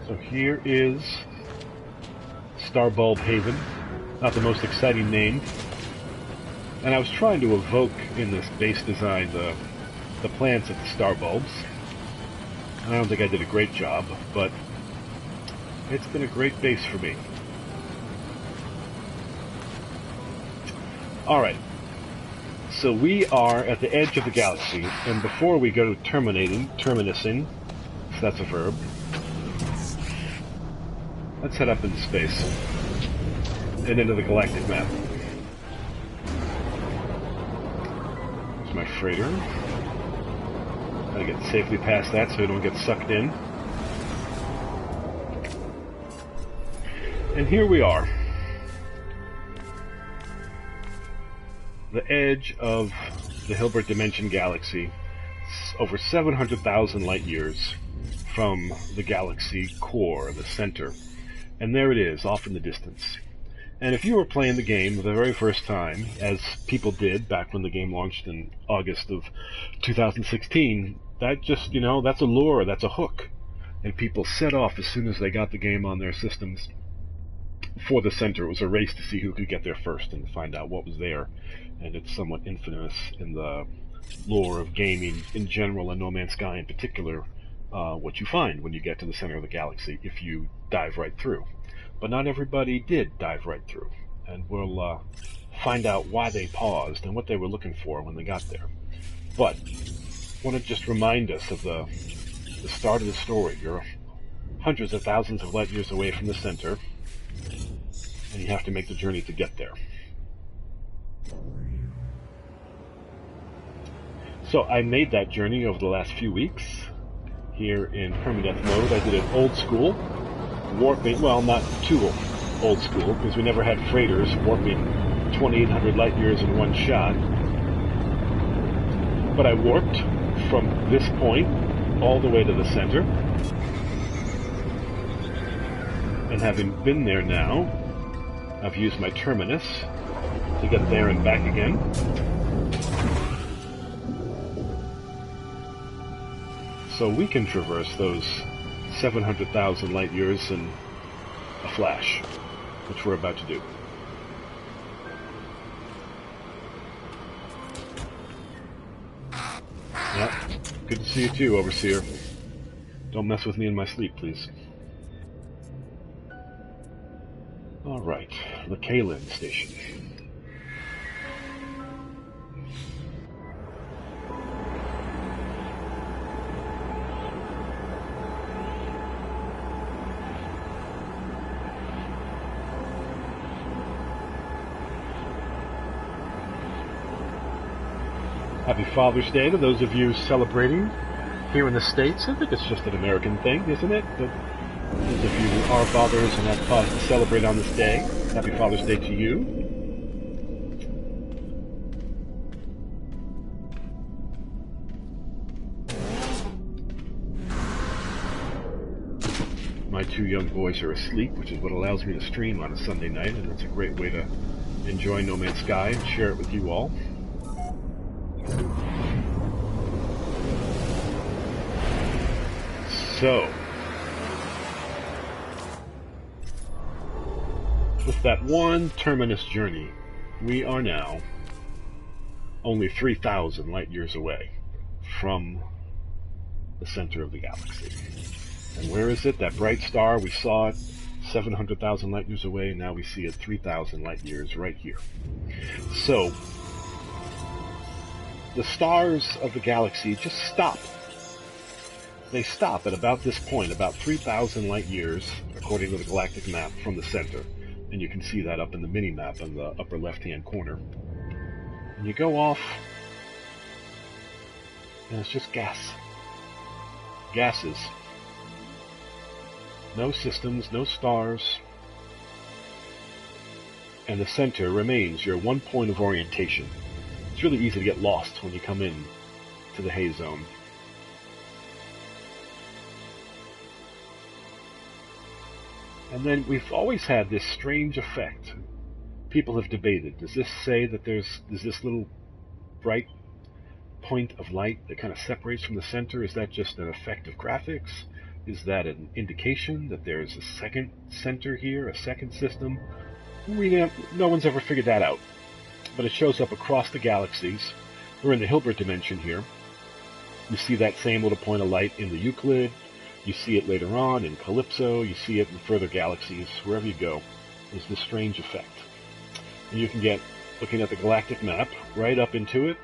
So here is Starbulb Haven. Not the most exciting name. And I was trying to evoke in this base design the plants of the star bulbs. And I don't think I did a great job, but it's been a great base for me. Alright, so we are at the edge of the galaxy, and before we go to terminusing, if that's a verb, let's head up into space and into the galactic map. There's my freighter. Gotta get safely past that so we don't get sucked in. And here we are. The edge of the Hilbert Dimension galaxy, over 700,000 light years from the galaxy core, the center. And there it is, off in the distance. And if you were playing the game the very first time, as people did back when the game launched in August of 2016, that just, that's a lure, that's a hook. And people set off as soon as they got the game on their systems for the center. It was a race to see who could get there first and find out what was there. And it's somewhat infamous in the lore of gaming in general, and No Man's Sky in particular, what you find when you get to the center of the galaxy if you dive right through. But not everybody did dive right through, and we'll find out why they paused and what they were looking for when they got there. But I want to just remind us of the start of the story. You're hundreds of thousands of light years away from the center, and you have to make the journey to get there. So I made that journey over the last few weeks. Here in permadeath mode, I did it old school, warping, well, not too old school, because we never had freighters warping 2,800 light years in one shot. But I warped from this point all the way to the center. And having been there now, I've used my terminus to get there and back again. So we can traverse those 700,000 light years in a flash, which we're about to do. Yep, good to see you too, Overseer. Don't mess with me in my sleep, please. Alright, the Kalin station. Happy Father's Day to those of you celebrating here in the States. I think it's just an American thing, isn't it? But those of you who are fathers and have cause to celebrate on this day, Happy Father's Day to you. My two young boys are asleep, which is what allows me to stream on a Sunday night, and it's a great way to enjoy No Man's Sky and share it with you all. So, with that one terminus journey, we are now only 3,000 light years away from the center of the galaxy. And where is it? That bright star, we saw it 700,000 light years away, and now we see it 3,000 light years right here. So, the stars of the galaxy just stop. They stop at about this point, about 3,000 light years, according to the galactic map, from the center. And you can see that up in the mini-map in the upper left-hand corner. And you go off, and it's just gas. Gases. No systems, no stars. And the center remains your one point of orientation. It's really easy to get lost when you come in to the Haze Zone. And then we've always had this strange effect. People have debated, does this say that there's this little bright point of light that kind of separates from the center? Is that just an effect of graphics? Is that an indication that there's a second center here, a second system? No one's ever figured that out. But it shows up across the galaxies. We're in the Hilbert dimension here. You see that same little point of light in the Euclid. You see it later on in Calypso. You see it in further galaxies. Wherever you go, there's this strange effect. And you can get, looking at the galactic map, right up into it.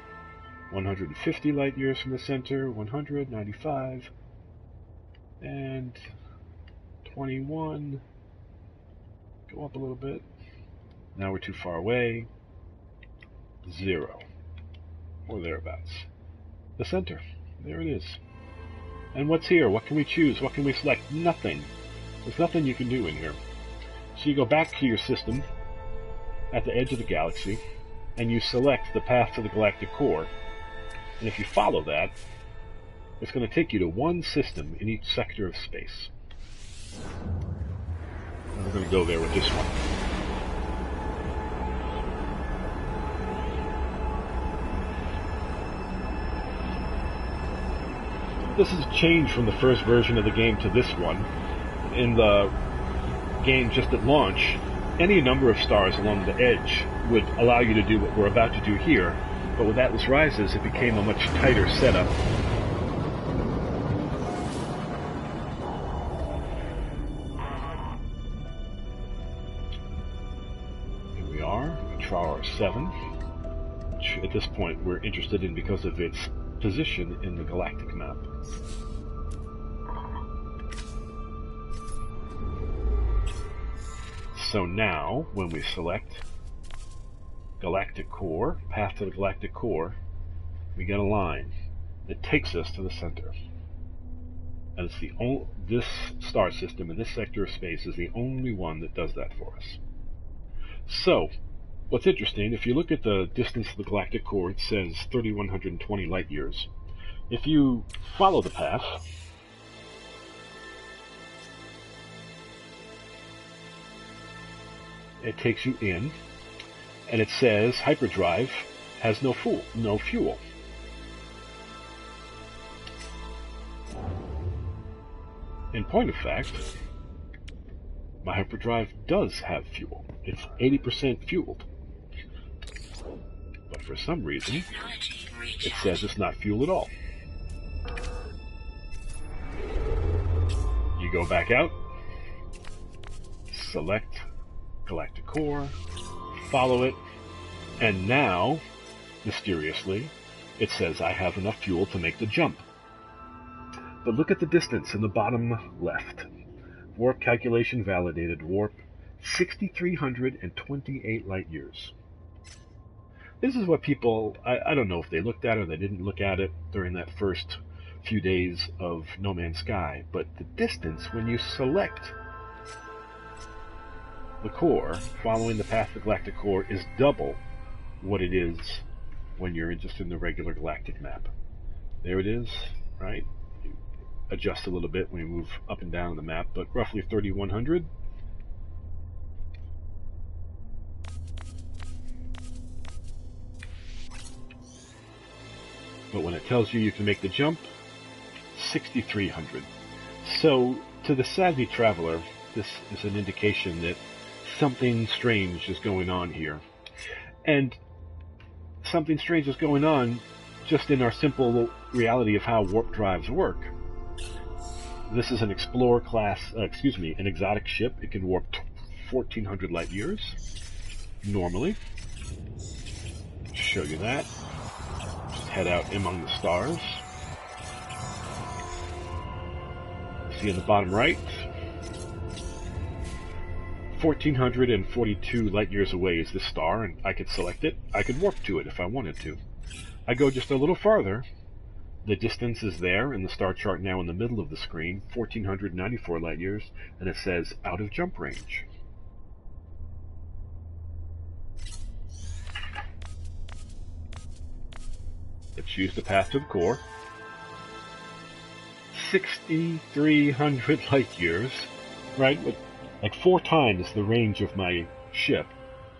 150 light years from the center, 100, 95, and 21. Go up a little bit. Now we're too far away. 0. Or thereabouts. The center. There it is. And what's here? What can we choose? What can we select? Nothing. There's nothing you can do in here. So you go back to your system at the edge of the galaxy, and you select the path to the galactic core. And if you follow that, it's going to take you to one system in each sector of space. And we're going to go there with this one. This is a change from the first version of the game to this one. In the game just at launch, any number of stars along the edge would allow you to do what we're about to do here, but with Atlas Rises it became a much tighter setup. Here we are, Char 7, which at this point we're interested in because of its position in the galactic map. So now, when we select Galactic Core, Path to the Galactic Core, we get a line that takes us to the center. And it's this star system in this sector of space is the only one that does that for us. So, what's interesting, if you look at the distance of the galactic core, it says 3,120 light years. If you follow the path, it takes you in, and it says hyperdrive has no fuel. In point of fact, my hyperdrive does have fuel. It's 80% fueled. But for some reason, it says it's not fuel at all. You go back out, select Galactic Core, follow it, and now, mysteriously, it says I have enough fuel to make the jump. But look at the distance in the bottom left. Warp calculation validated. Warp 6,328 light years. This is what people, I don't know if they looked at it or they didn't look at it during that first few days of No Man's Sky, but the distance when you select the core, following the path of the galactic core, is double what it is when you're just in the regular galactic map. There it is, right? You adjust a little bit when you move up and down the map, but roughly 3,100. But when it tells you can make the jump, 6,300. So, to the savvy traveler, this is an indication that something strange is going on here. And something strange is going on just in our simple reality of how warp drives work. This is an Explorer class, an exotic ship. It can warp 1,400 light years, normally. Show you that. Just head out among the stars. See in the bottom right, 1,442 light years away is this star, and I could select it. I could warp to it if I wanted to. I go just a little farther. The distance is there in the star chart now in the middle of the screen, 1,494 light years, and it says out of jump range. Let's choose the path to the core. 6,300 light years, right? Like 4 times the range of my ship,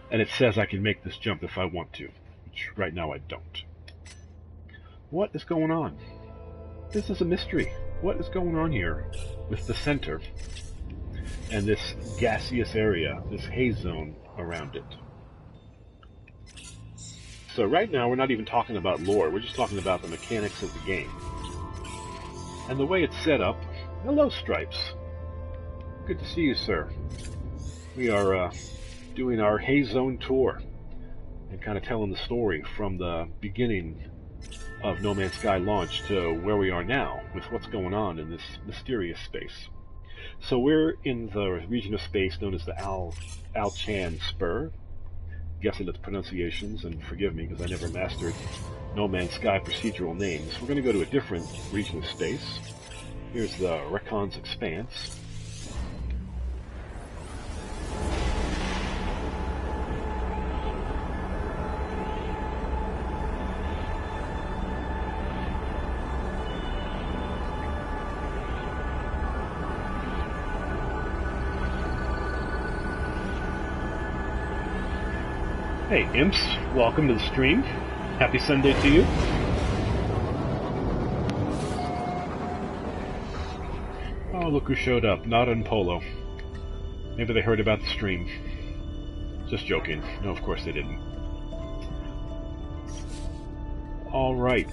and it says I can make this jump if I want to, which right now I don't. What is going on? This is a mystery. what is going on here with the center and this gaseous area, this haze zone around it. So right now we're not even talking about lore, we're just talking about the mechanics of the game. And the way it's set up. Hello, Stripes. Good to see you, sir. We are doing our Haze Zone tour and kind of telling the story from the beginning of No Man's Sky launch to where we are now with what's going on in this mysterious space. So we're in the region of space known as the Al-Chan Spur. Guessing at the pronunciations, and forgive me because I never mastered No Man's Sky procedural names. We're going to go to a different region of space. Here's the Recon's Expanse. Hey imps, welcome to the stream. Happy Sunday to you. Oh, look who showed up, Nada and Polo. Maybe they heard about the stream. Just joking. No, of course they didn't. Alright.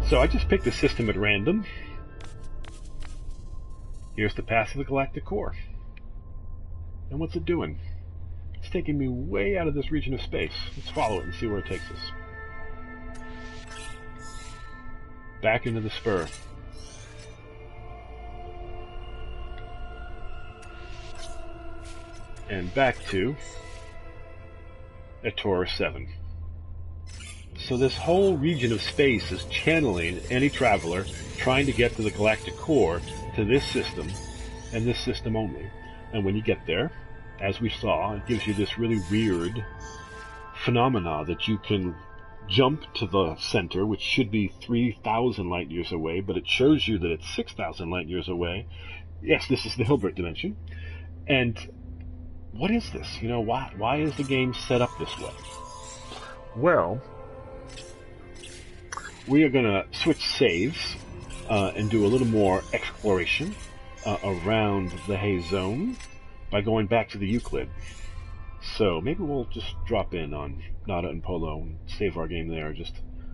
So I just picked a system at random. Here's the path of the galactic core. And what's it doing? It's taking me way out of this region of space. Let's follow it and see where it takes us. Back into the spur. And back to Etora 7. So this whole region of space is channeling any traveler trying to get to the galactic core to this system, and this system only. And when you get there, as we saw, it gives you this really weird phenomena that you can jump to the center, which should be 3,000 light years away, but it shows you that it's 6,000 light years away. Yes, this is the Hilbert dimension. And what is this? You know, why is the game set up this way? Well, we are going to switch saves and do a little more exploration around the Haze Zone by going back to the Euclid. So maybe we'll just drop in on Nada and Polo and save our game there, just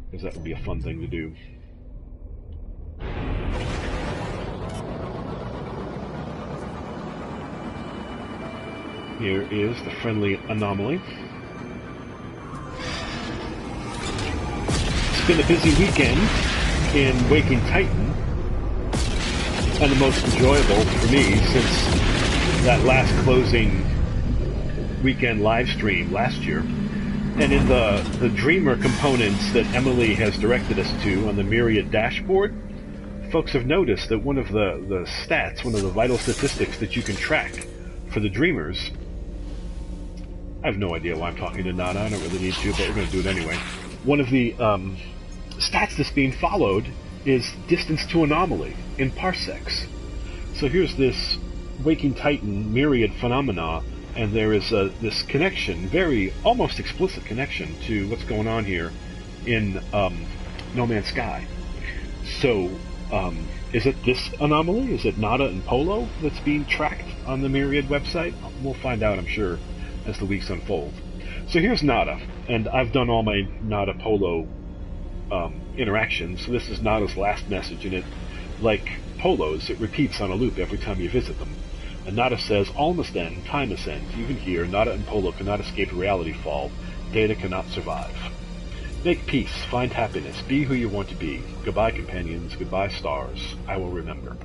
because that would be a fun thing to do. Here is the friendly anomaly. It's been a busy weekend in Waking Titan, and the most enjoyable for me since that last closing weekend live stream last year. And in the Dreamer components that Emily has directed us to on the Myriad dashboard, folks have noticed that one of the stats, one of the vital statistics that you can track for the Dreamers, I have no idea why I'm talking to Nana, I don't really need to, but we're going to do it anyway. One of the stats that's being followed is distance to anomaly in parsecs. So here's this Waking Titan Myriad phenomena, and there is this connection, very almost explicit connection to what's going on here in No Man's Sky. So is it this anomaly? Is it Nada and Polo that's being tracked on the Myriad website? We'll find out, I'm sure, as the weeks unfold. So here's Nada, and I've done all my Nada Polo interactions, so this is Nada's last message, and it, like Polo's, it repeats on a loop every time you visit them. And Nada says, all must end, time must end. Even here, Nada and Polo cannot escape reality fall. Data cannot survive. Make peace, find happiness, be who you want to be. Goodbye, companions, goodbye, stars. I will remember.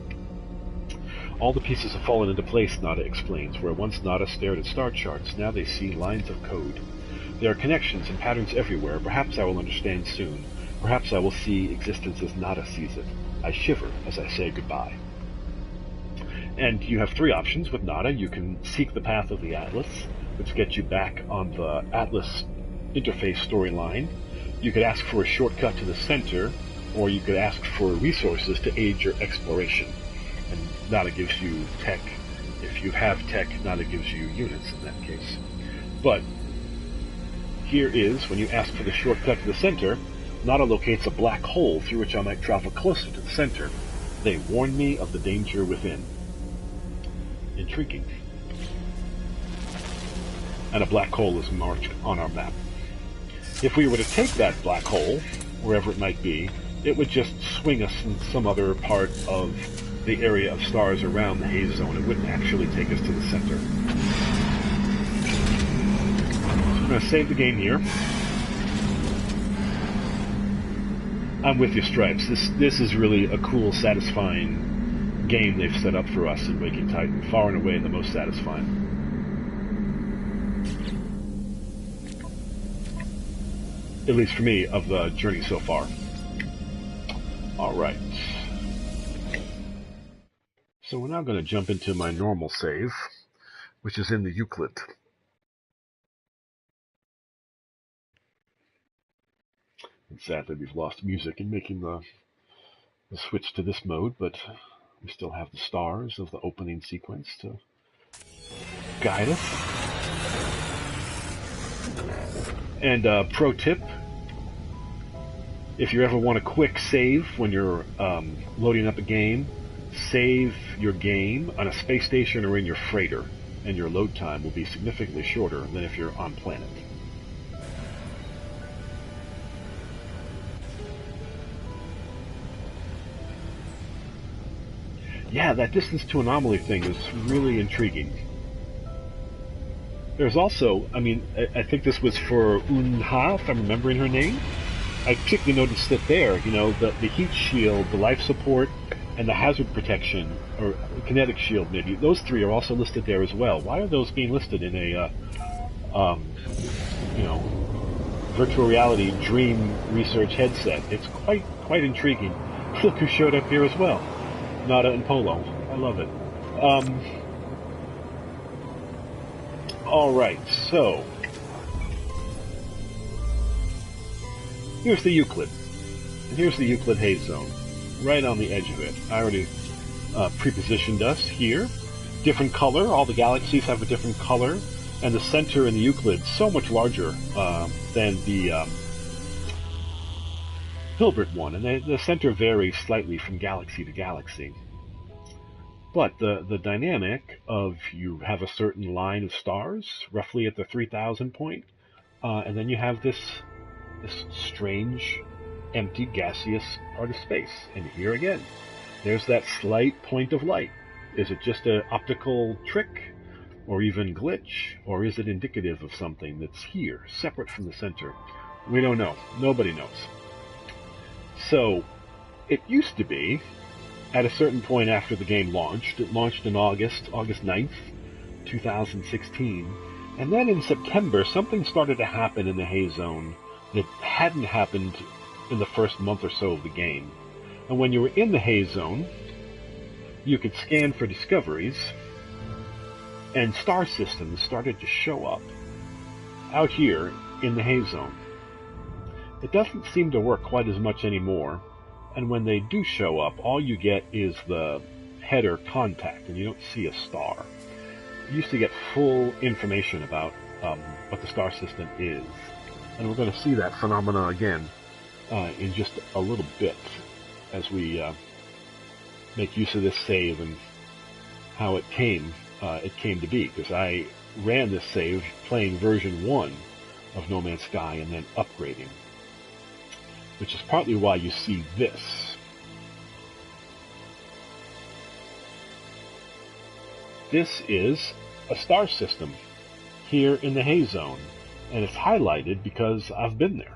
All the pieces have fallen into place, Nada explains. Where once Nada stared at star charts, now they see lines of code. There are connections and patterns everywhere. Perhaps I will understand soon. Perhaps I will see existence as Nada sees it. I shiver as I say goodbye. And you have three options with Nada. You can seek the path of the Atlas, which gets you back on the Atlas interface storyline. You could ask for a shortcut to the center, or you could ask for resources to aid your exploration. And Nada gives you tech. If you have tech, Nada gives you units in that case. But here is, when you ask for the shortcut to the center, Nada locates a black hole through which I might travel closer to the center. They warn me of the danger within. Intriguing. And a black hole is marked on our map. If we were to take that black hole, wherever it might be, it would just swing us in some other part of the area of stars around the Haze Zone. It wouldn't actually take us to the center. So I'm going to save the game here. I'm with you, Stripes. This is really a cool, satisfying game they've set up for us in Waking Titan. Far and away the most satisfying. At least for me, of the journey so far. Alright. So we're now going to jump into my normal save, which is in the Euclid. And sadly, we've lost music in making the switch to this mode, but we still have the stars of the opening sequence to guide us. And pro tip, if you ever want a quick save when you're loading up a game, save your game on a space station or in your freighter, and your load time will be significantly shorter than if you're on planet. Yeah, that distance to anomaly thing is really intriguing. There's also, I think this was for Unha, if I'm remembering her name. I particularly noticed that there, the heat shield, the life support, and the hazard protection, or kinetic shield maybe, those three are also listed there as well. Why are those being listed in a, virtual reality dream research headset? It's quite intriguing. Look who showed up here as well. Nada and Polo. I love it. Alright, so here's the Euclid. And here's the Euclid Haze Zone. Right on the edge of it. I already pre-positioned us here. Different color. All the galaxies have a different color. And the center in the Euclid is so much larger than the Hilbert one. And the center varies slightly from galaxy to galaxy. But the dynamic of you have a certain line of stars, roughly at the 3,000 point, and then you have this strange, empty, gaseous part of space. And here again, there's that slight point of light. Is it just an optical trick, or even glitch, or is it indicative of something that's here, separate from the center? We don't know. Nobody knows. So, it used to be, at a certain point after the game launched, it launched in August 9th, 2016, and then in September, something started to happen in the Haze Zone that hadn't happened in the first month or so of the game. And when you were in the Haze Zone, you could scan for discoveries, and star systems started to show up out here in the Haze Zone. It doesn't seem to work quite as much anymore, and when they do show up, all you get is the header contact, and you don't see a star. You used to get full information about what the star system is, and we're going to see that phenomena again in just a little bit as we make use of this save and how it came to be, because I ran this save playing version 1 of No Man's Sky and then upgrading, which is partly why you see this. This is a star system here in the Haze Zone, and it's highlighted because I've been there.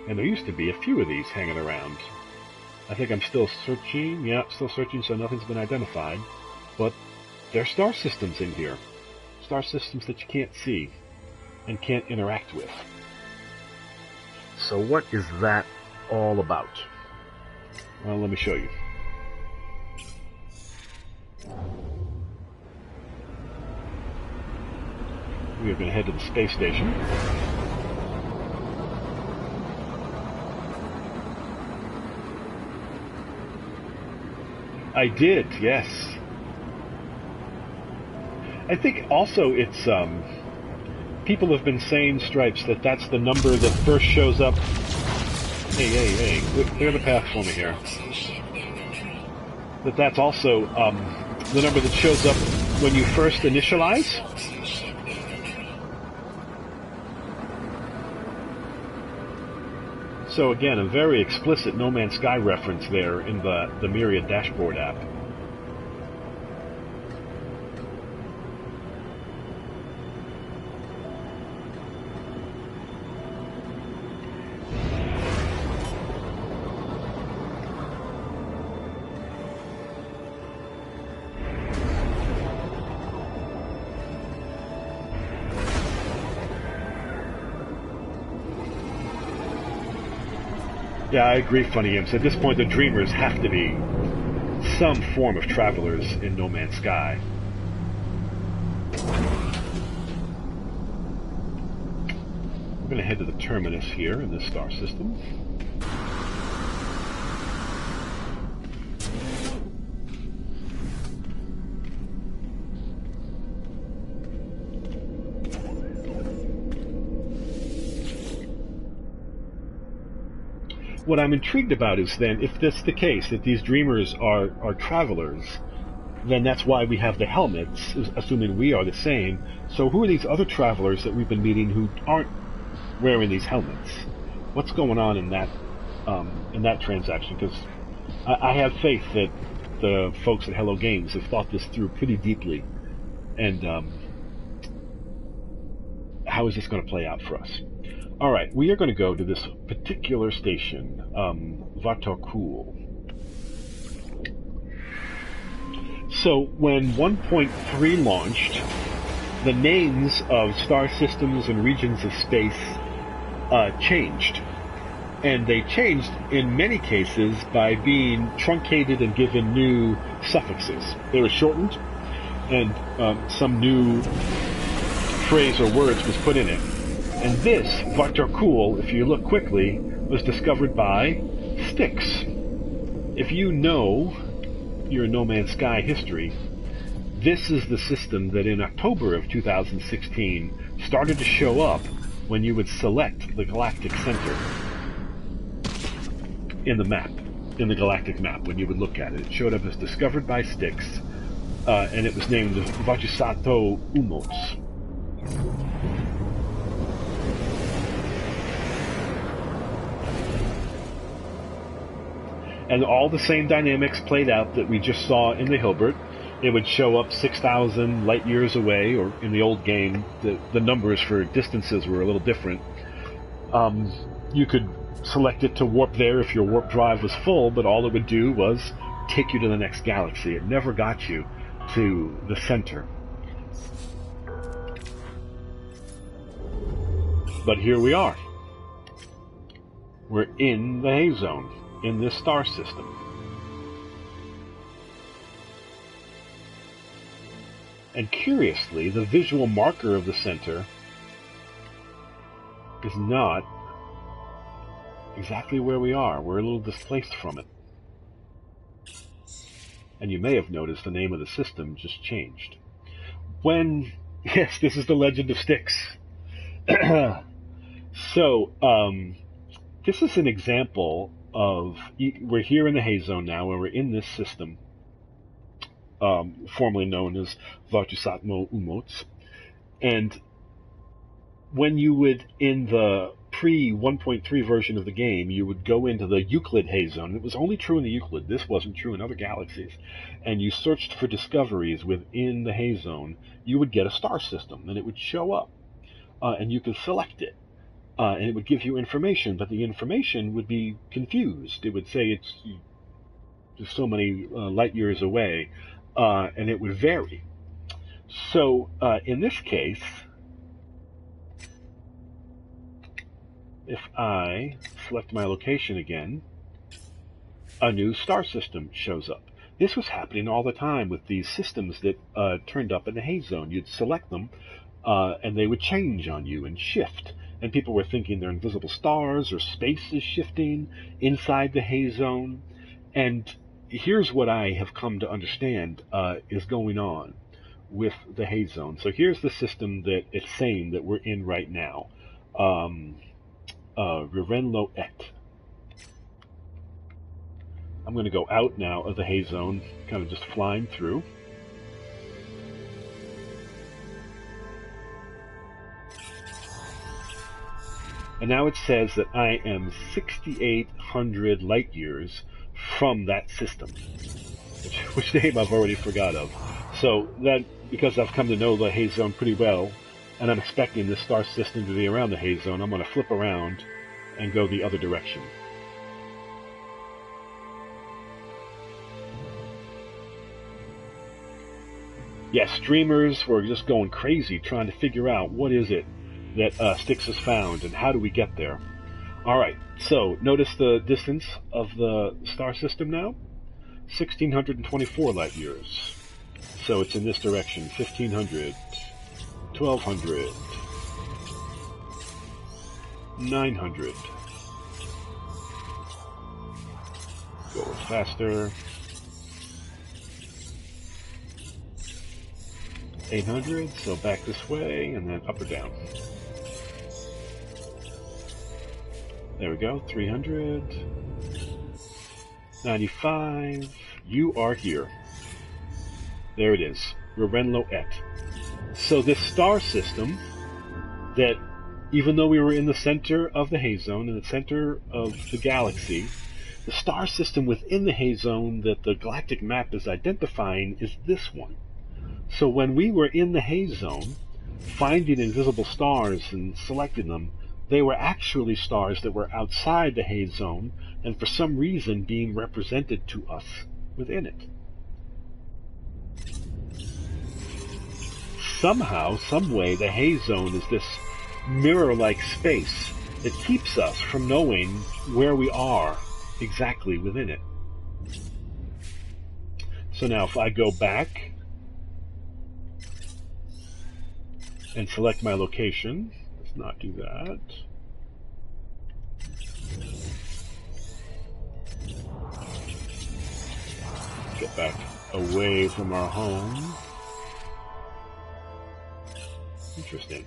And there used to be a few of these hanging around. I think I'm still searching. Yeah, still searching, so nothing's been identified. But there are star systems in here. Star systems that you can't see and can't interact with. So what is that all about? Well, let me show you. We are going to head to the space station. I did, yes. I think also it's people have been saying, Stripes, that that's the number that first shows up. Hey, clear the path for me here. That's also the number that shows up when you first initialize. So again, a very explicit No Man's Sky reference there in the Myriad dashboard app. Yeah, I agree, Funny Imps. At this point, the Dreamers have to be some form of travelers in No Man's Sky. We're going to head to the terminus here in this star system. What I'm intrigued about is then, if that's the case, that these Dreamers are travelers, then that's why we have the helmets, assuming we are the same. So who are these other travelers that we've been meeting who aren't wearing these helmets? What's going on in that transaction? Because I have faith that the folks at Hello Games have thought this through pretty deeply. And how is this going to play out for us? All right, we are going to go to this particular station, Vatarkul. So when 1.3 launched, the names of star systems and regions of space changed. And they changed in many cases by being truncated and given new suffixes. They were shortened, and some new phrase or words was put in it. And this, Vatarkul, if you look quickly, was discovered by Styx. If you know your No Man's Sky history, this is the system that in October of 2016 started to show up when you would select the galactic center in the map, in the galactic map, when you would look at it. It showed up as discovered by Styx, and it was named Vajisato Umots. And all the same dynamics played out that we just saw in the Hilbert. It would show up 6,000 light years away, or in the old game, the numbers for distances were a little different. You could select it to warp there if your warp drive was full, but all it would do was take you to the next galaxy. It never got you to the center. But here we are. We're in the Haze Zone, in this star system. And curiously, the visual marker of the center is not exactly where we are. We're a little displaced from it. And you may have noticed the name of the system just changed. Yes, this is the Legend of Styx. So, this is an example of, we're here in the Haze Zone now, and we're in this system, formerly known as Vatusatmo Umots. And when you would, in the pre-1.3 version of the game, you would go into the Euclid Haze Zone. It was only true in the Euclid. This wasn't true in other galaxies. And you searched for discoveries within the Haze Zone. You would get a star system, and it would show up. And you could select it. And it would give you information, but the information would be confused. It would say it's just so many light years away, and it would vary. So in this case, if I select my location again, a new star system shows up. This was happening all the time with these systems that turned up in the Haze Zone. You'd select them, and they would change on you and shift. And people were thinking they're invisible stars, or space is shifting inside the Haze Zone. And here's what I have come to understand is going on. with the Haze Zone. So here's the system that it's saying that we're in right now. Rivenlo-et. I'm going to go out now of the Haze Zone, kind of just flying through. And now it says that I am 6,800 light years from that system, which name I've already forgot of. So that, because I've come to know the Haze Zone pretty well, and I'm expecting this star system to be around the Haze Zone, I'm going to flip around and go the other direction. Yeah, streamers were just going crazy trying to figure out what is it that Styx has found and how do we get there. Alright, so notice the distance of the star system now? 1,624 light years. So it's in this direction. 1,500, 1,200, 900. Go faster. 800, so back this way, and then up or down. There we go, 300, 95, you are here. There it is, Rivenlo-et. So this star system, that even though we were in the center of the Haze Zone, in the center of the galaxy, the star system within the Haze Zone that the galactic map is identifying is this one. So when we were in the Haze Zone, finding invisible stars and selecting them, they were actually stars that were outside the Haze Zone, and for some reason being represented to us within it. Somehow, some way, the Haze Zone is this mirror-like space that keeps us from knowing where we are exactly within it. So now if I go back and select my location, let's not do that. Get back away from our home. Interesting.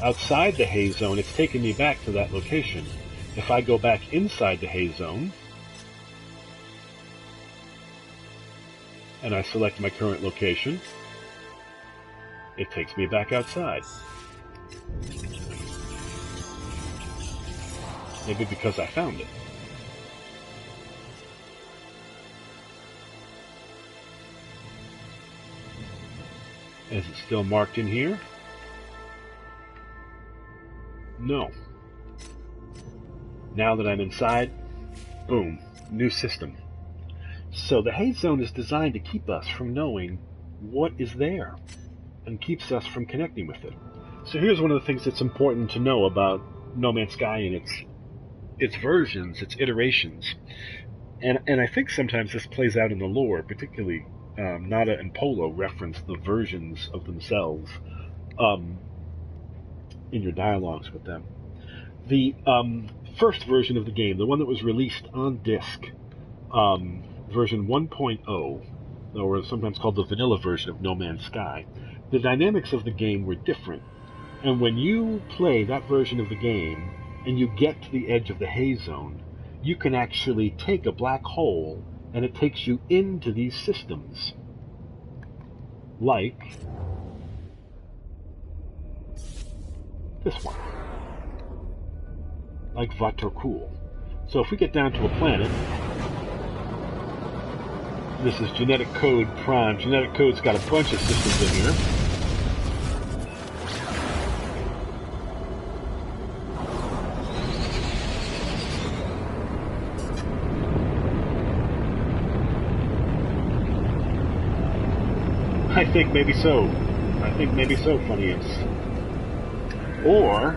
Outside the Haze Zone, it's taking me back to that location. If I go back inside the Haze Zone, and I select my current location, it takes me back outside. Maybe because I found it. Is it still marked in here? No. Now that I'm inside, boom, new system. So the Haze Zone is designed to keep us from knowing what is there and keeps us from connecting with it. So here's one of the things that's important to know about No Man's Sky and its versions, its iterations. And I think sometimes this plays out in the lore, particularly Nada and Polo reference the versions of themselves in your dialogues with them. The first version of the game, the one that was released on disc, version 1.0, or sometimes called the vanilla version of No Man's Sky, the dynamics of the game were different. And when you play that version of the game and you get to the edge of the Haze Zone, you can actually take a black hole and it takes you into these systems. Like this one. Like Vatorkul. So if we get down to a planet, this is Genetic Code Prime. Genetic Code's got a bunch of systems in here. I think maybe so. Funny Imps. Or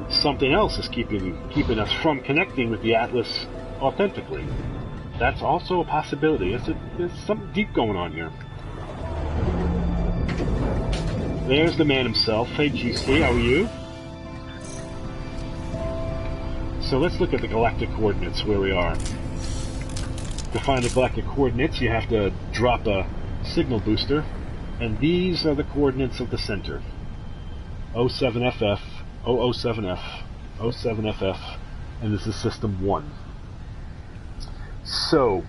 something else is keeping us from connecting with the Atlas authentically. That's also a possibility. There's something deep going on here. There's the man himself. Hey GC, how are you? So let's look at the galactic coordinates where we are. To find the galactic coordinates, you have to drop a signal booster And these are the coordinates of the center. 07FF, 007F, 07FF, and this is System 1. So,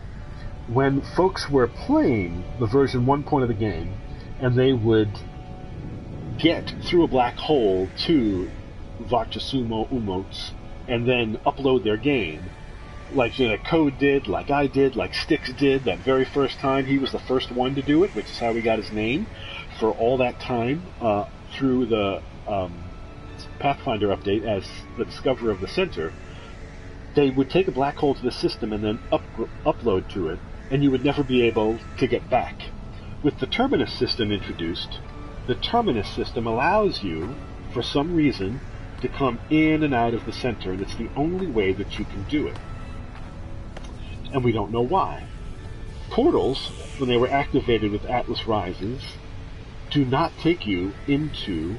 when folks were playing the version 1 point of the game, and they would get through a black hole to Vartasumo Umots, and then upload their game, like Code did, like I did, like Styx did, that very first time. He was the first one to do it, which is how he got his name for all that time through the Pathfinder update as the discoverer of the center. They would take a black hole to the system and then upload to it, and you would never be able to get back. With the Terminus system introduced, the Terminus system allows you, for some reason, to come in and out of the center, and it's the only way that you can do it. And we don't know why. Portals, when they were activated with Atlas Rises, do not take you into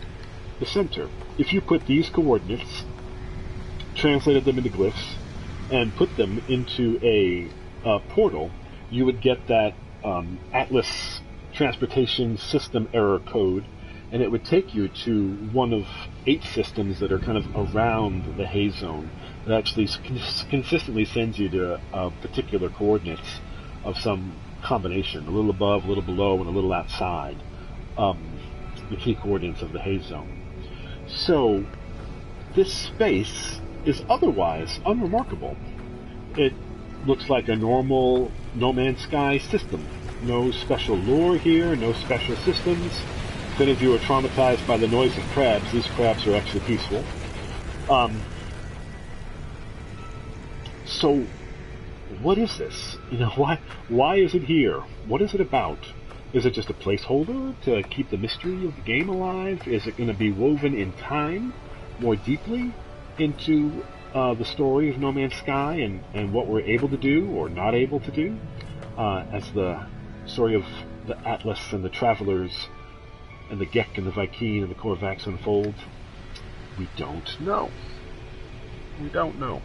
the center. If you put these coordinates, translated them into glyphs, and put them into a portal, you would get that Atlas Transportation System error code, and it would take you to one of 8 systems that are kind of around the Haze Zone. It actually consistently sends you to particular coordinates of some combination, a little above, a little below, and a little outside the key coordinates of the Haze Zone. So this space is otherwise unremarkable. It looks like a normal No Man's Sky system. No special lore here, no special systems. If any of you are traumatized by the noise of crabs, these crabs are actually peaceful. So, what is this? Why is it here? What is it about? Is it just a placeholder to keep the mystery of the game alive? Is it going to be woven in time more deeply into the story of No Man's Sky and what we're able to do or not able to do as the story of the Atlas and the Travelers and the Gek and the Vy'keen and the Korvax unfolds? We don't know. We don't know.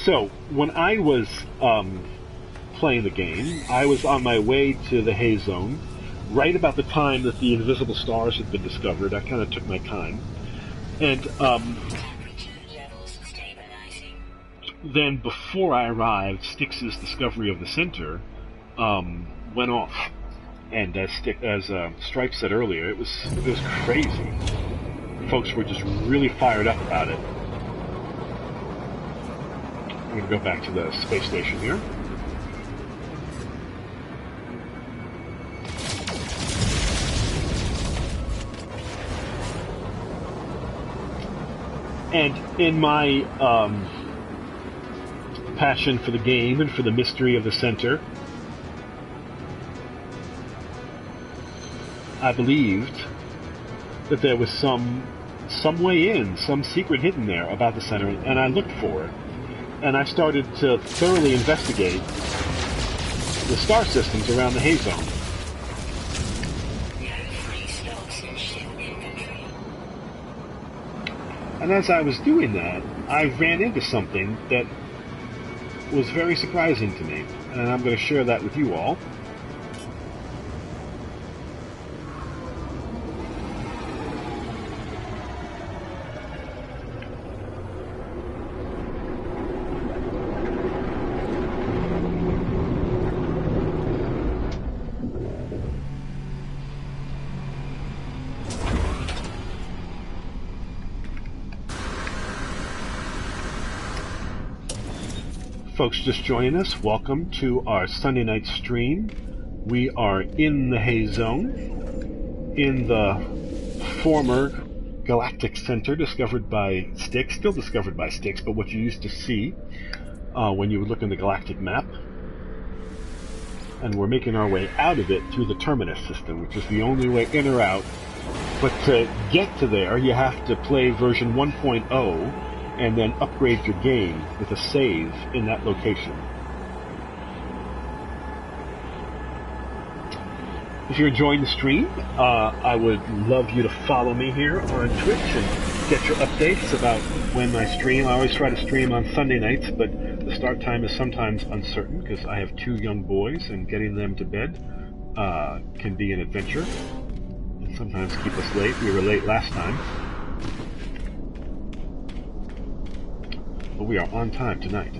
So, when I was playing the game, I was on my way to the Haze Zone, right about the time that the invisible stars had been discovered. I kind of took my time. And then before I arrived, Styx's discovery of the center went off. And as Stripe said earlier, it was crazy. Folks were just really fired up about it. I'm going to go back to the space station here. And in my passion for the game and for the mystery of the center, I believed that there was some way in, some secret hidden there about the center, and I looked for it. And I started to thoroughly investigate the star systems around the Haze Zone. And as I was doing that, I ran into something that was very surprising to me, and I'm going to share that with you all. Folks just joining us, welcome to our Sunday night stream. We are in the Haze Zone, in the former Galactic Center discovered by Styx, still discovered by Styx, but what you used to see when you would look in the galactic map. And we're making our way out of it through the Terminus system, which is the only way in or out. But to get to there, you have to play version 1.0 and then upgrade your game with a save in that location. If you're enjoying the stream, I would love you to follow me here on Twitch and get your updates about when I stream. I always try to stream on Sunday nights, but The start time is sometimes uncertain because I have 2 young boys, and getting them to bed can be an adventure. And sometimes keep us late. We were late last time. But we are on time tonight.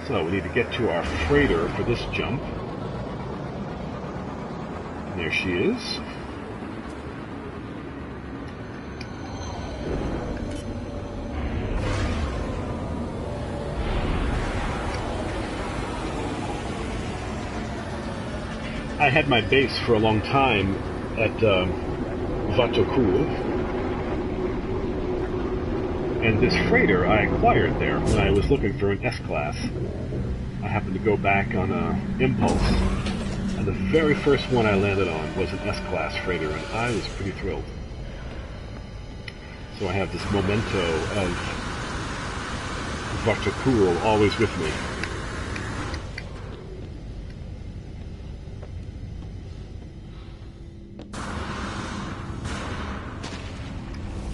So we need to get to our freighter for this jump. And there she is. I had my base for a long time at Vatokul, and this freighter I acquired there when I was looking for an S-Class. I happened to go back on an impulse, and the very first one I landed on was an S-Class freighter, and I was pretty thrilled. So I have this memento of Vatokul always with me.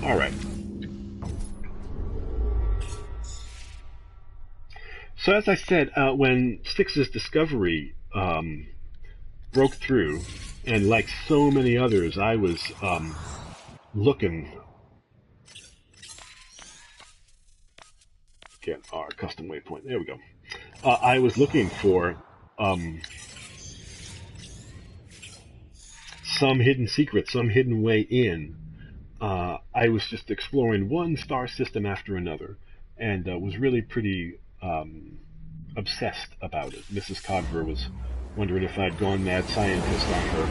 All right. So as I said, when Styx's discovery broke through, and like so many others, I was looking. Get our custom waypoint. There we go. I was looking for some hidden secret, some hidden way in. I was just exploring one star system after another, and was really pretty obsessed about it. Mrs. Codver was wondering if I'd gone mad scientist on her,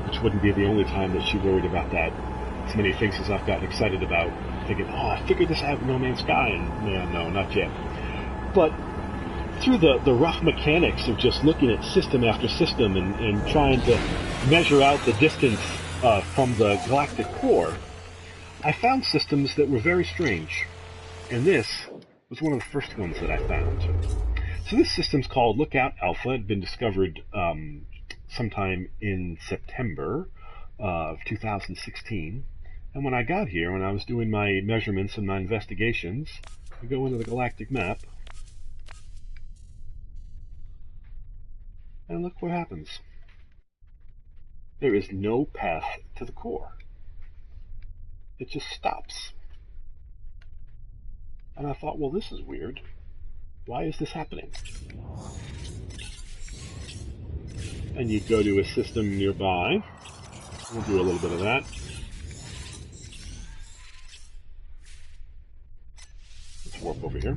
which wouldn't be the only time that she worried about that. As many things as I've gotten excited about, thinking, oh, I figured this out in No Man's Sky, and no, not yet. But through the rough mechanics of just looking at system after system and trying to measure out the distance from the galactic core, I found systems that were very strange. And this was one of the first ones that I found. So this system's called Lookout Alpha. It had been discovered sometime in September of 2016. And when I got here, when I was doing my measurements and my investigations, I go into the galactic map, and look what happens. There is no path to the core. It just stops. And I thought, well, this is weird. Why is this happening? And you go to a system nearby. We'll do a little bit of that. Let's warp over here.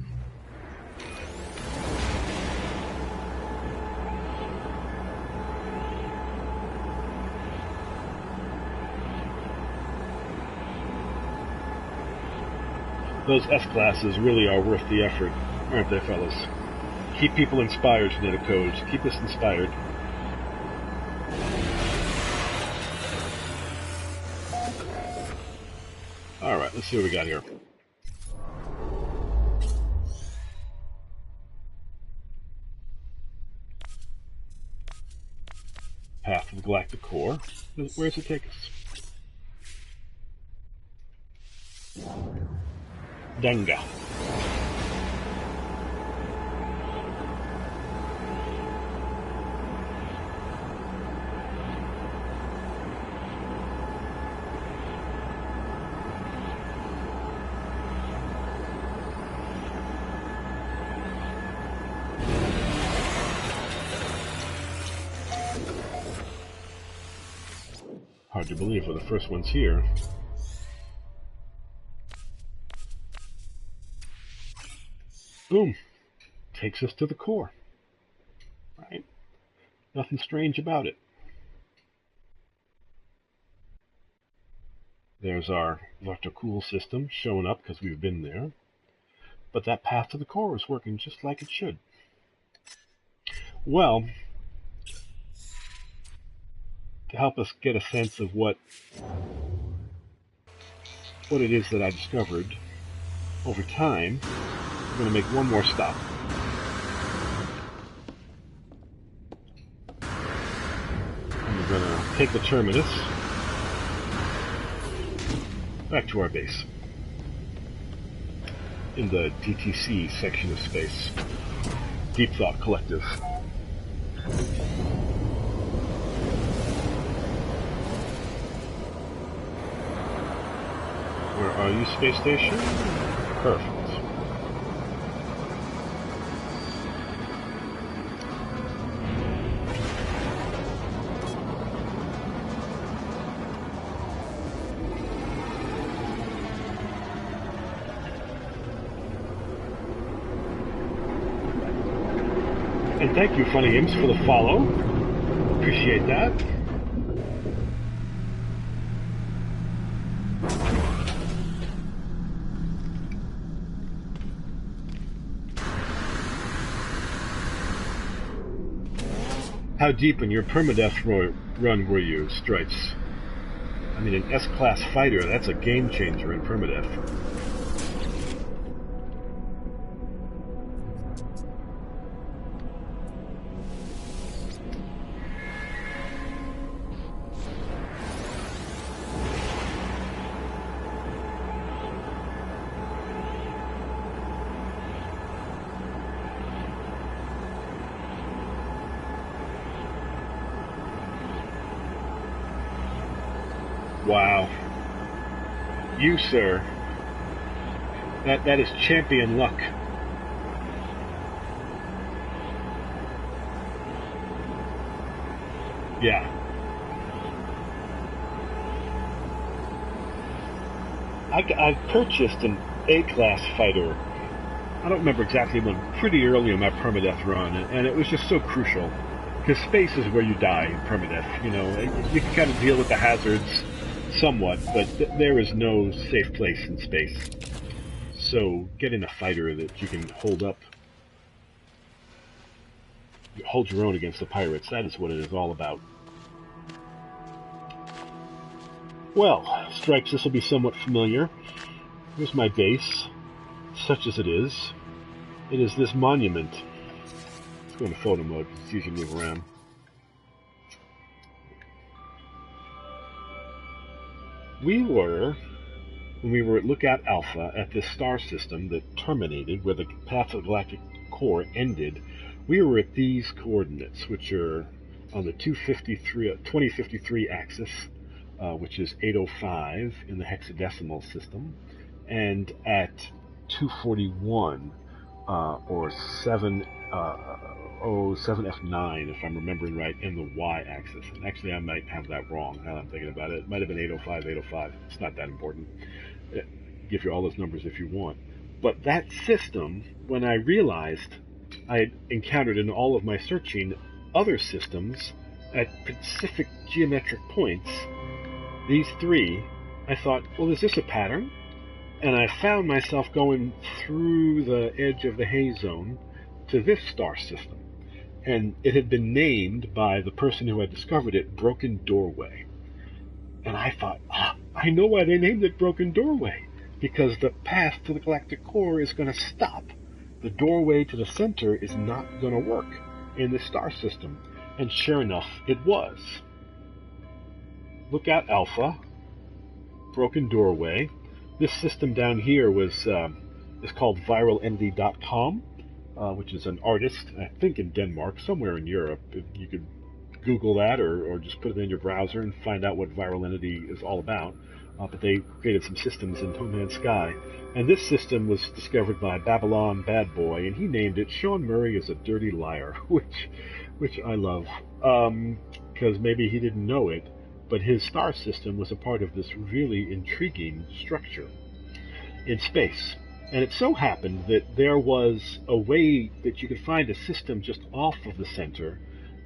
Those S-classes really are worth the effort, aren't they, fellas? Keep people inspired, genetic codes. Keep us inspired. Alright, let's see what we got here. Path to the galactic core. Where does it take us? Denga. Hard to believe we're the first ones here. Boom. Takes us to the core. Right? Nothing strange about it. There's our Vatokul system showing up because we've been there. But that path to the core is working just like it should. Well, to help us get a sense of what it is that I discovered over time, I'm going to make one more stop. take the terminus back to our base in the DTC section of space. Deep Thought Collective. Where are you, space station? Perfect. And thank you, Funny Imps, for the follow. Appreciate that. How deep in your permadeath run were you, Stripes? I mean, an S-class fighter, that's a game changer in permadeath. Wow. You, sir. That is champion luck. Yeah. I purchased an A-class fighter. I don't remember exactly when, pretty early in my permadeath run, and it was just so crucial. Because space is where you die in permadeath. You know, you can kind of deal with the hazards somewhat, but there is no safe place in space. So getting a fighter that you can hold your own against the pirates, that is what it is all about. Well, Stripes, this will be somewhat familiar. Here's my base, such as it is. It is this monument. Let's go into photo mode, it's easy to move around. When we were at Lookout Alpha at this star system that terminated, where the path of the galactic core ended, we were at these coordinates, which are on the 2053 axis, which is 805 in the hexadecimal system, and at 241, or 7F9, if I'm remembering right, in the y-axis. And actually, I might have that wrong now that I'm thinking about it. It might have been 805. It's not that important. Give you all those numbers if you want. But that system, when I realized I had encountered in all of my searching other systems at specific geometric points, these three, I thought, well, is this a pattern? And I found myself going through the edge of the Haze Zone to this star system. And it had been named by the person who had discovered it Broken Doorway. And I thought, I know why they named it Broken Doorway. Because the path to the galactic core is going to stop. The doorway to the center is not going to work in this star system. And sure enough, it was. Lookout Alpha, Broken Doorway. This system down here is called ViralEnvy.com. Which is an artist, I think in Denmark, somewhere in Europe. You could Google that or just put it in your browser and find out what Viral Entity is all about. But they created some systems in No Man's Sky. And this system was discovered by Babylon Bad Boy, and he named it Sean Murray is a Dirty Liar, which I love. Because maybe he didn't know it, but his star system was a part of this really intriguing structure in space. And it so happened that there was a way that you could find a system just off of the center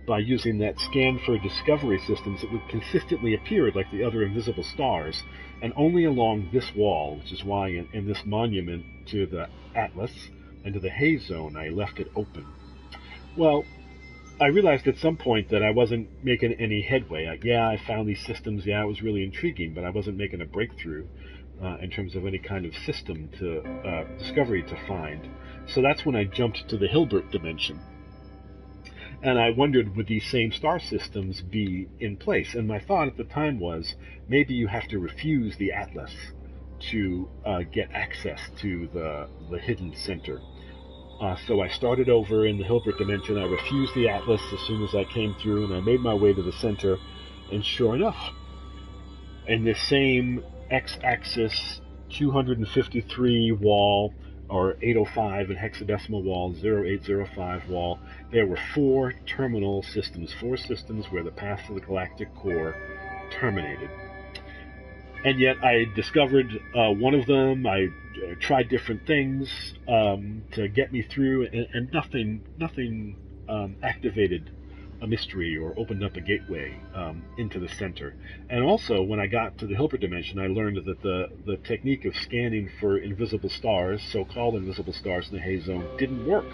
by using that scan for discovery systems that would consistently appear like the other invisible stars, and only along this wall, which is why in this monument to the Atlas and to the Haze Zone I left it open. Well, I realized at some point that I wasn't making any headway. I found these systems, it was really intriguing, but I wasn't making a breakthrough in terms of any kind of system to discovery to find. So that's when I jumped to the Hilbert dimension. And I wondered, would these same star systems be in place? And my thought at the time was, maybe you have to refuse the atlas to get access to the hidden center. So I started over in the Hilbert dimension. I refused the atlas as soon as I came through, and I made my way to the center. And sure enough, in this same x-axis 253 wall, or 805 in hexadecimal wall, 0805 wall, there were four terminal systems, four systems where the path to the galactic core terminated. And yet I discovered one of them. I tried different things to get me through, and nothing activated a mystery or opened up a gateway into the center. And also, when I got to the Hilbert dimension, I learned that the technique of scanning for invisible stars, so-called invisible stars in the Haze Zone, didn't work.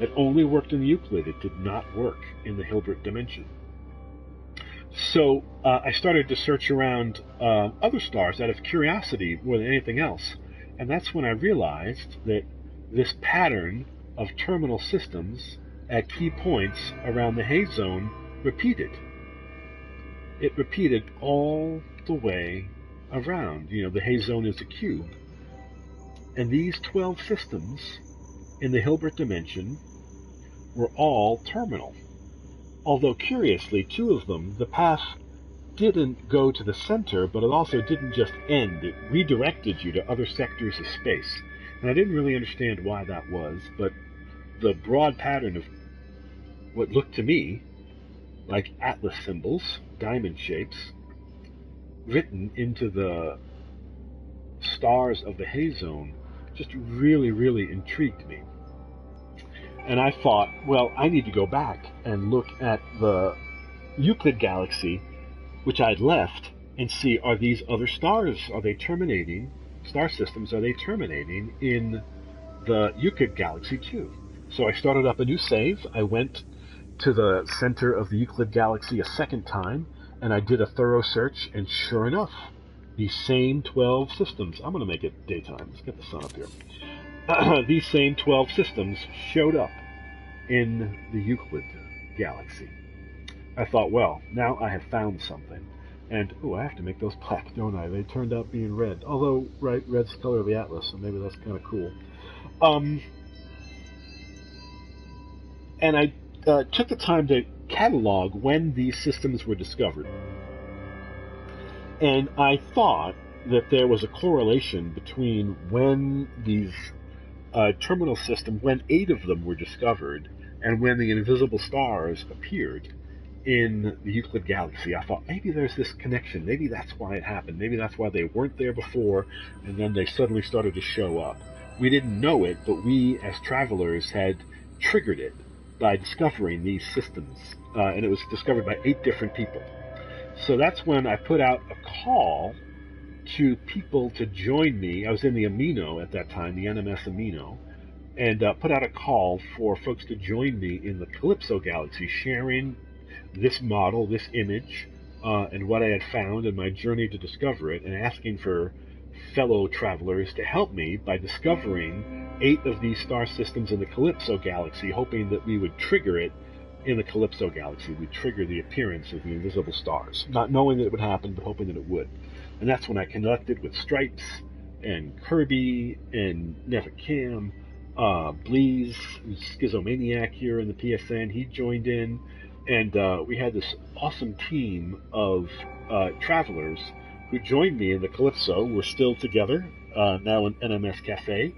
It only worked in the Euclid. It did not work in the Hilbert dimension. So I started to search around other stars out of curiosity more than anything else. And that's when I realized that this pattern of terminal systems at key points around the Haze Zone repeated. It repeated all the way around. You know, the Haze Zone is a cube. And these 12 systems in the Hilbert dimension were all terminal. Although, curiously, two of them, the path didn't go to the center, but it also didn't just end. It redirected you to other sectors of space. And I didn't really understand why that was, but the broad pattern of what looked to me like atlas symbols, diamond shapes, written into the stars of the Haze Zone, just really, really intrigued me. And I thought, well, I need to go back and look at the Euclid galaxy, which I'd left, and see, are these other stars, are they terminating, star systems, are they terminating in the Euclid galaxy too? So I started up a new save. I went to the center of the Euclid galaxy a second time, and I did a thorough search, and sure enough, these same 12 systems, I'm going to make it daytime, let's get the sun up here. These same 12 systems showed up in the Euclid galaxy. I thought, well, now I have found something. And, I have to make those black, don't I? They turned out being red. Although, right, red's the color of the atlas, so maybe that's kind of cool. And I took the time to catalog when these systems were discovered. And I thought that there was a correlation between when these terminal system, when 8 of them were discovered, and when the invisible stars appeared in the Euclid galaxy. I thought, maybe there's this connection. Maybe that's why it happened. Maybe that's why they weren't there before, and then they suddenly started to show up. We didn't know it, but we, as travelers, had triggered it by discovering these systems. And it was discovered by 8 different people. So that's when I put out a call to people to join me. I was in the Amino at that time, the NMS Amino, and put out a call for folks to join me in the Calypso galaxy, sharing this model, this image, and what I had found in my journey to discover it, and asking for fellow travelers to help me by discovering 8 of these star systems in the Calypso galaxy, hoping that we would trigger it in the Calypso galaxy. We'd trigger the appearance of the invisible stars, not knowing that it would happen, but hoping that it would. And that's when I connected with Stripes and Kirby and Nevacam, Bleeze, Schizomaniac here in the PSN. He joined in, and we had this awesome team of travelers who joined me in the Calypso. We're still together, now in NMS Cafe,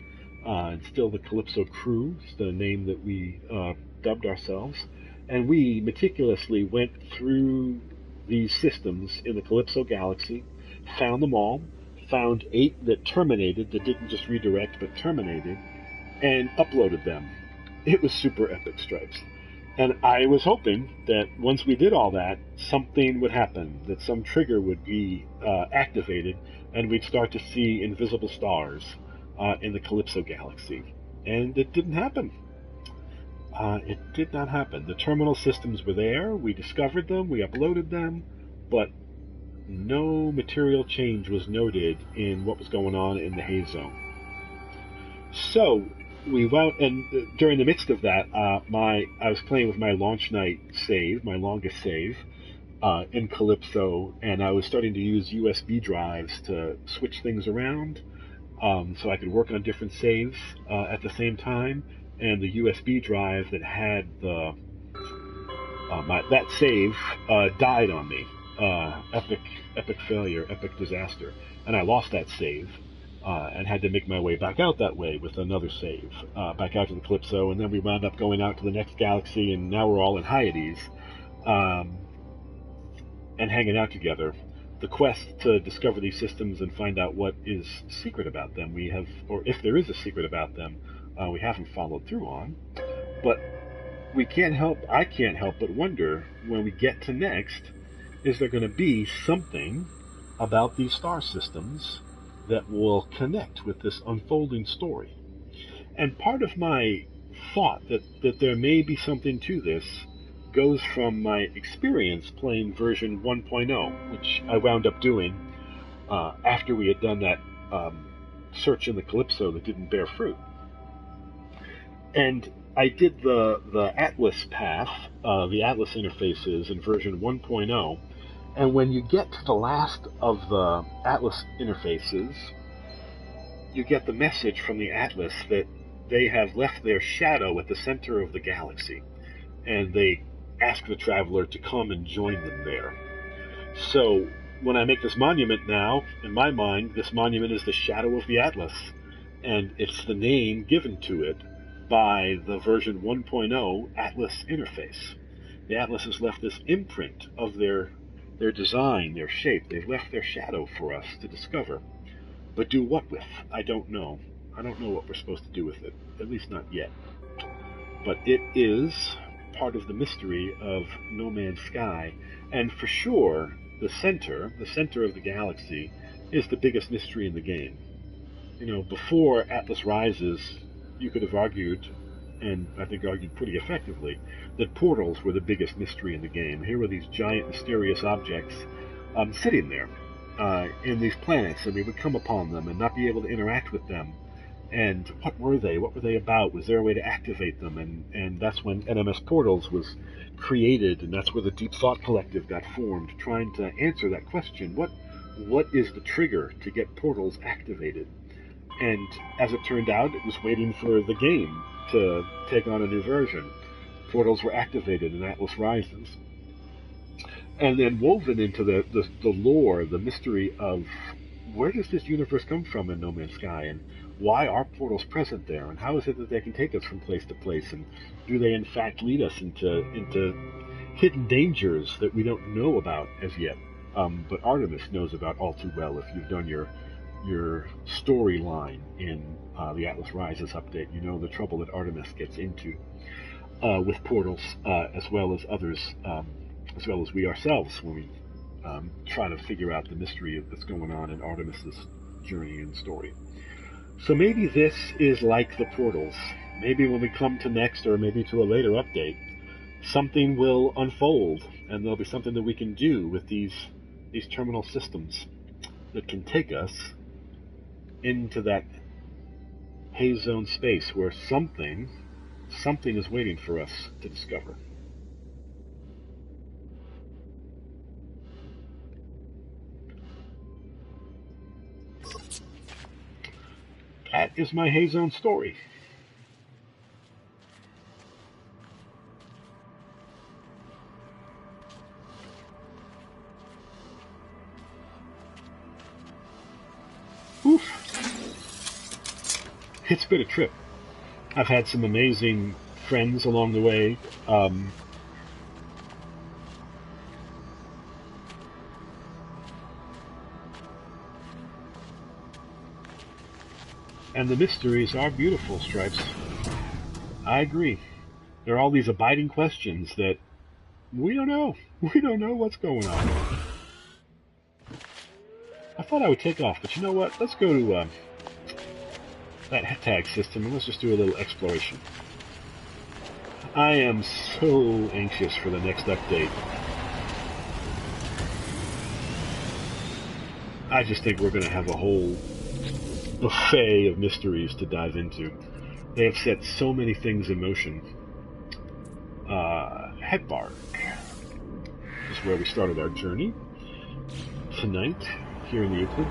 and still the Calypso crew, is the name that we dubbed ourselves. And we meticulously went through these systems in the Calypso galaxy, found them all, found 8 that terminated, that didn't just redirect, but terminated, and uploaded them. It was super epic, Stripes. And I was hoping that once we did all that, something would happen, that some trigger would be activated, and we'd start to see invisible stars in the Calypso galaxy. And it didn't happen. It did not happen. The terminal systems were there, we discovered them, we uploaded them, but no material change was noted in what was going on in the Haze Zone. So, we wound, and during the midst of that, I was playing with my launch night save, my longest save, in Calypso, and I was starting to use USB drives to switch things around, so I could work on different saves at the same time. And the USB drive that had that save died on me. Epic failure, epic disaster, and I lost that save. And had to make my way back out that way with another save, back out to the Calypso, and then we wound up going out to the next galaxy, and now we're all in Hyades, um, and hanging out together. The quest to discover these systems and find out what is secret about them, we have, or if there is a secret about them, we haven't followed through on. But I can't help but wonder when we get to next, is there going to be something about these star systems that will connect with this unfolding story? And part of my thought that there may be something to this goes from my experience playing version 1.0, which I wound up doing after we had done that search in the Calypso that didn't bear fruit. And I did the Atlas path, the Atlas interfaces in version 1.0, and when you get to the last of the Atlas interfaces, you get the message from the Atlas that they have left their shadow at the center of the galaxy, and they ask the traveler to come and join them there. So when I make this monument now, in my mind, this monument is the shadow of the Atlas, and it's the name given to it by the version 1.0 Atlas interface. The Atlas has left this imprint of their design, their shape. They've left their shadow for us to discover. But do what with? I don't know. I don't know what we're supposed to do with it, at least not yet. But it is part of the mystery of No Man's Sky, and for sure, the center of the galaxy, is the biggest mystery in the game. You know, before Atlas Rises, you could have argued, and I think argued pretty effectively, that portals were the biggest mystery in the game. Here were these giant mysterious objects sitting there in these planets, and we would come upon them and not be able to interact with them. And what were they? What were they about? Was there a way to activate them? And that's when NMS Portals was created, and that's where the Deep Thought Collective got formed, trying to answer that question. What is the trigger to get portals activated? And as it turned out, it was waiting for the game to take on a new version. Portals were activated in Atlas Rises. And then woven into the lore, the mystery of where does this universe come from in No Man's Sky, and why are portals present there, and how is it that they can take us from place to place, and do they in fact lead us into hidden dangers that we don't know about as yet, but Artemis knows about all too well. If you've done your storyline in the Atlas Rises update, you know the trouble that Artemis gets into with portals, as well as others, as well as we ourselves, when we try to figure out the mystery that's going on in Artemis's journey and story. So maybe this is like the portals. Maybe when we come to next, or maybe to a later update, something will unfold, and there'll be something that we can do with these terminal systems that can take us into that Haze Zone space where something is waiting for us to discover. That is my Haze Zone story. Oof. It's been a trip. I've had some amazing friends along the way. And the mysteries are beautiful, Stripes. I agree. There are all these abiding questions that we don't know. We don't know what's going on. I thought I would take off, but you know what? Let's go to that tag system and let's just do a little exploration. I am so anxious for the next update. I just think we're going to have a whole buffet of mysteries to dive into. They have set so many things in motion. Headbark is where we started our journey tonight here in the Euclid.